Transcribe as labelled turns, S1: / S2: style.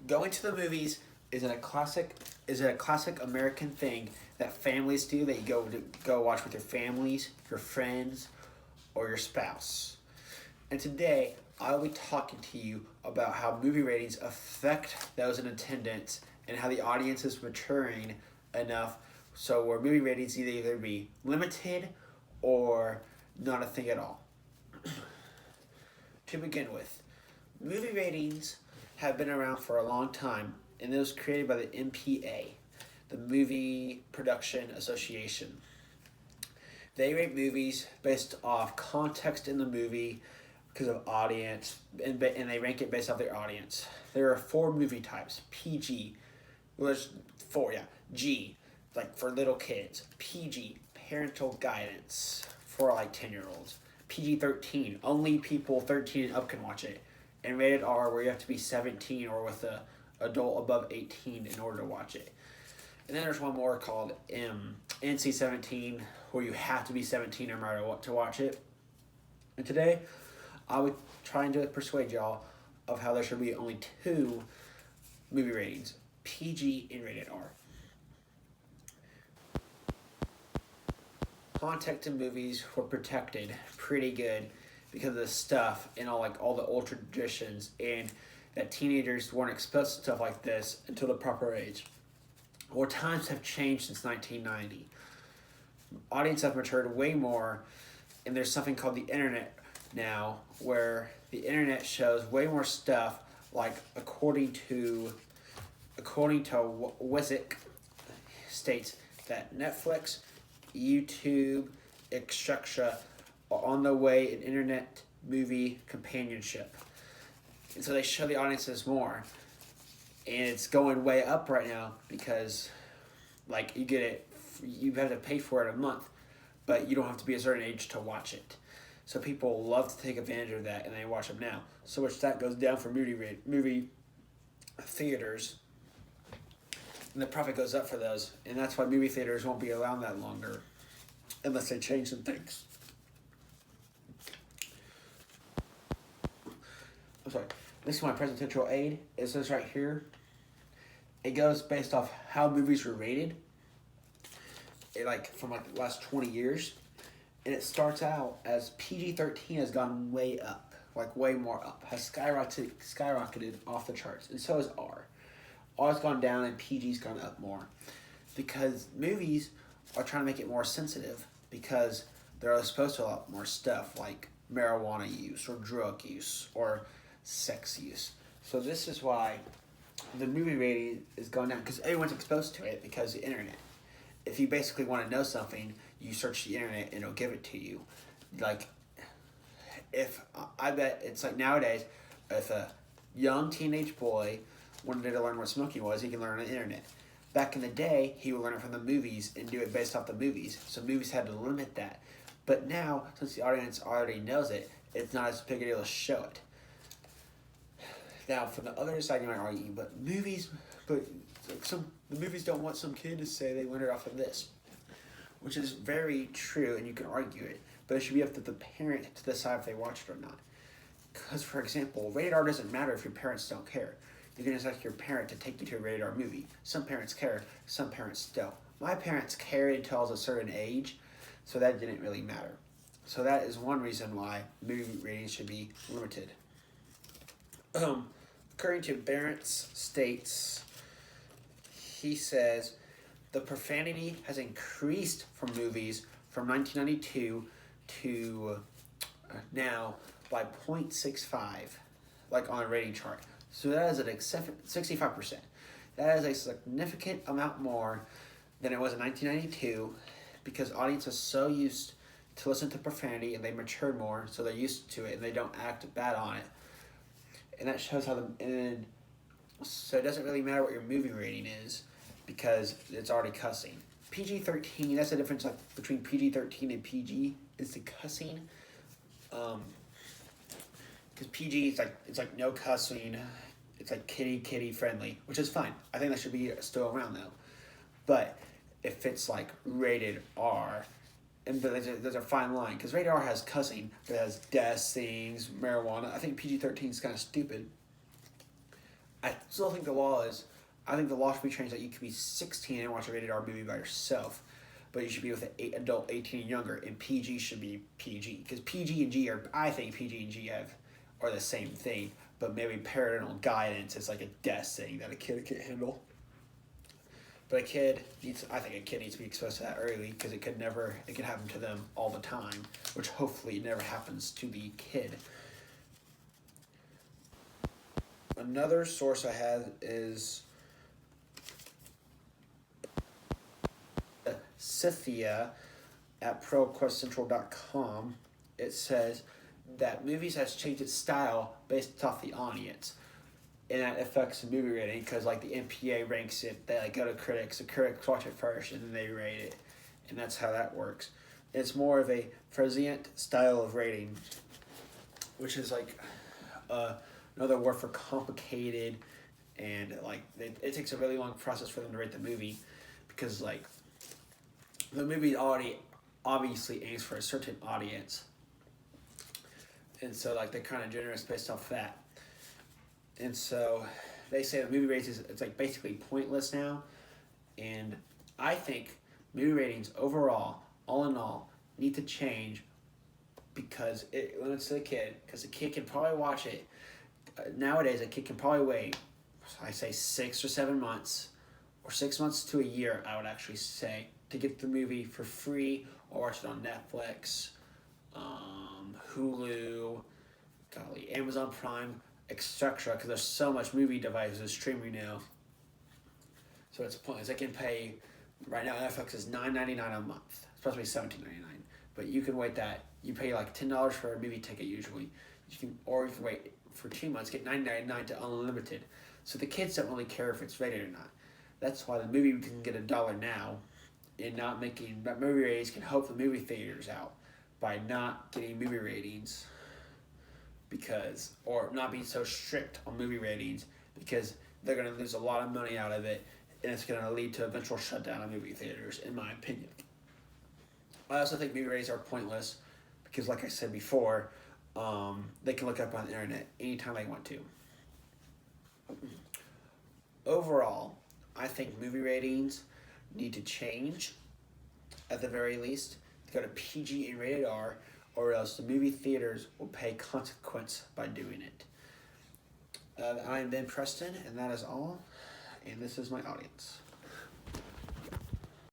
S1: Going to the movies is it a classic American thing that families do that you go watch with your families, your friends, or your spouse. And today I'll be talking to you about how movie ratings affect those in attendance and how the audience is maturing enough so where movie ratings either be limited or not a thing at all. To begin with, movie ratings have been around for a long time, and it was created by the MPA, the Movie Production Association. They rate movies based off context in the movie because of audience, and they rank it based off their audience. There are four movie types: PG, well, there's four, yeah. G, like for little kids. PG, parental guidance for like 10-year-olds. PG-13, only people 13 and up can watch it. And rated R, where you have to be 17 or with a adult above 18 in order to watch it. And then there's one more called NC-17, where you have to be 17 no matter what to watch it. And today, I would try and persuade y'all of how there should be only two movie ratings: PG and rated R. Content in movies were protected pretty good because of the stuff and all the old traditions, and that teenagers weren't exposed to stuff like this until the proper age. Well, times have changed since 1990. Audiences have matured way more, and there's something called the internet now, where the internet shows way more stuff. Like according to Wizik, states that Netflix, YouTube, etc. are on the way in internet movie companionship. And so they show the audiences more. And it's going way up right now because like you have to pay for it a month, but you don't have to be a certain age to watch it. So people love to take advantage of that and they watch them now. So which that goes down for movie theaters. And the profit goes up for those. And that's why movie theaters won't be around that longer unless they change some things. I'm sorry. This is my presidential aid. It says right here. It goes based off how movies were rated. From the last 20 years. And it starts out as PG-13 has gone way up. Way more up. Has skyrocketed off the charts. And so has R. R's gone down and PG's gone up more. Because movies are trying to make it more sensitive. Because they're exposed to a lot more stuff like marijuana use or drug use or sex use. So this is why the movie rating is going down, because everyone's exposed to it because of the internet. If you basically want to know something, you search the internet and it'll give it to you. I bet it's like nowadays, if a young teenage boy wanted to learn what smoking was, he can learn on the internet. Back in the day, he would learn it from the movies and do it based off the movies. So movies had to limit that. But now, since the audience already knows it, it's not as big a deal to show it. Now, from the other side, you might argue, the movies don't want some kid to say they learned it off of this, which is very true, and you can argue it. But it should be up to the parent to decide if they watch it or not. Because, for example, rated R doesn't matter if your parents don't care. You can just ask your parent to take you to a rated R movie. Some parents care, some parents don't. My parents cared until I was a certain age, so that didn't really matter. So that is one reason why movie ratings should be limited. According to Barrett's states, he says the profanity has increased from movies from 1992 to now by 0.65, on a rating chart. So that is 65%. That is a significant amount more than it was in 1992 because audiences are so used to listen to profanity and they matured more, so they're used to it and they don't act bad on it. And that shows so it doesn't really matter what your movie rating is because it's already cussing. PG-13, that's the difference between PG-13 and PG, is the cussing. Because PG it's like no cussing, it's like kitty friendly, which is fine. I think that should be still around though. But if it's rated R, and there's a fine line, because rated R has cussing, but it has death, scenes, marijuana. I think PG-13 is kind of stupid. I still think the law is. I think the law should be changed that you can be 16 and watch a rated R movie by yourself, but you should be with an adult 18 and younger, and PG should be PG because PG and G are. I think PG and G are the same thing, but maybe parental guidance is like a death thing that a kid can't handle. But I think a kid needs to be exposed to that early because it could happen to them all the time, which hopefully never happens to the kid. Another source I have is Cynthia at ProQuestCentral.com. It says that movies has changed its style based off the audience, and that affects the movie rating because like the MPA ranks it. They like go to critics. The critics watch it first, and then they rate it, and that's how that works. It's more of a transient style of rating, which is like another word for complicated, and like it takes a really long process for them to rate the movie, because like the movie already obviously aims for a certain audience, and so like they're kind of generous based off that. And so they say the movie ratings it's like basically pointless now, and I think movie ratings overall, all in all, need to change because it limits the kid. Because the kid can probably watch it nowadays. A kid can probably wait, I say 6 or 7 months, or 6 months to a year. I would actually say to get the movie for free or watch it on Netflix, Hulu, Amazon Prime, etc. Because there's so much movie devices streaming now. So it's pointless. I can pay right now. Netflix is $9.99 a month. It's supposed to be $17.99, but you can wait that. You pay like $10 for a movie ticket usually. Or you can wait for 2 months, get $9.99 to unlimited. So the kids don't really care if it's rated or not. That's why the movie can get $1 now, and not making. But movie ratings can help the movie theaters out by not getting movie ratings, or not being so strict on movie ratings, because they're going to lose a lot of money out of it, and it's going to lead to eventual shutdown of movie theaters, in my opinion. I also think movie ratings are pointless because, like I said before, they can look up on the internet anytime they want to. Overall, I think movie ratings need to change, at the very least, to go to PG and rated R, or else the movie theaters will pay consequence by doing it. I'm Ben Preston, and that is all, and this is my audience.